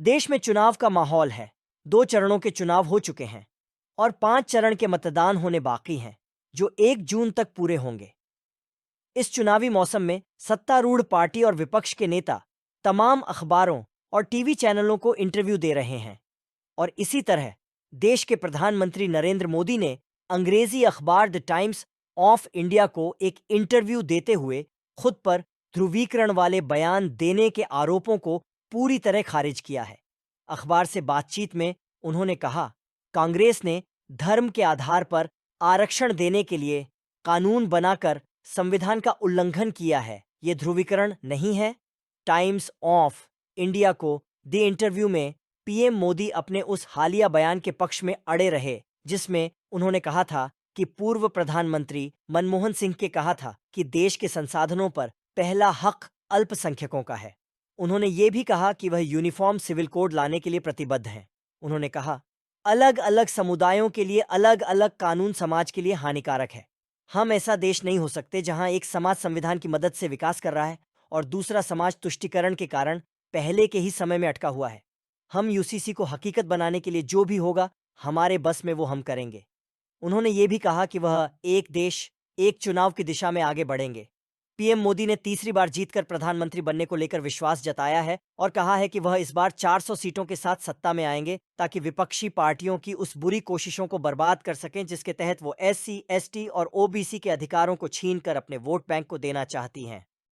देश में चुनाव का माहौल है। 2 चरणों के चुनाव हो चुके हैं और 5 चरण के मतदान होने बाकी हैं, जो 1 जून तक पूरे होंगे। इस चुनावी मौसम में सत्तारूढ़ पार्टी और विपक्ष के नेता तमाम अखबारों और टीवी चैनलों को इंटरव्यू दे रहे हैं और इसी तरह देश के प्रधानमंत्री नरेंद्र मोदी ने अंग्रेजी अखबार द टाइम्स ऑफ इंडिया को एक इंटरव्यू देते हुए खुद पर ध्रुवीकरण वाले बयान देने के आरोपों को पूरी तरह खारिज किया है। अखबार से बातचीत में उन्होंने कहा, कांग्रेस ने धर्म के आधार पर आरक्षण देने के लिए कानून बनाकर संविधान का उल्लंघन किया है। यह ध्रुवीकरण नहीं है। टाइम्स ऑफ इंडिया को दी इंटरव्यू में पीएम मोदी अपने उस हालिया बयान के पक्ष में अड़े रहे, जिसमें उन्होंने कहा था कि पूर्व प्रधानमंत्री मनमोहन सिंह के कहा था कि देश के संसाधनों पर पहला हक अल्पसंख्यकों का है। उन्होंने ये भी कहा कि वह यूनिफॉर्म सिविल कोड लाने के लिए प्रतिबद्ध हैं। उन्होंने कहा, अलग अलग समुदायों के लिए अलग अलग कानून समाज के लिए हानिकारक है। हम ऐसा देश नहीं हो सकते जहां एक समाज संविधान की मदद से विकास कर रहा है और दूसरा समाज तुष्टीकरण के कारण पहले के ही समय में अटका हुआ है। हम यूसीसी को हकीकत बनाने के लिए जो भी होगा हमारे बस में वो हम करेंगे। उन्होंने ये भी कहा कि वह एक देश एक चुनाव की दिशा में आगे बढ़ेंगे। पीएम मोदी ने तीसरी बार जीतकर प्रधानमंत्री बनने को लेकर विश्वास जताया है और कहा है कि वह इस बार 400 सीटों के साथ सत्ता में आएंगे ताकि विपक्षी पार्टियों की उस बुरी कोशिशों को बर्बाद कर सकें जिसके तहत वो एससी, एसटी और ओबीसी के अधिकारों को छीनकर अपने वोट बैंक को देना चाहती हैं।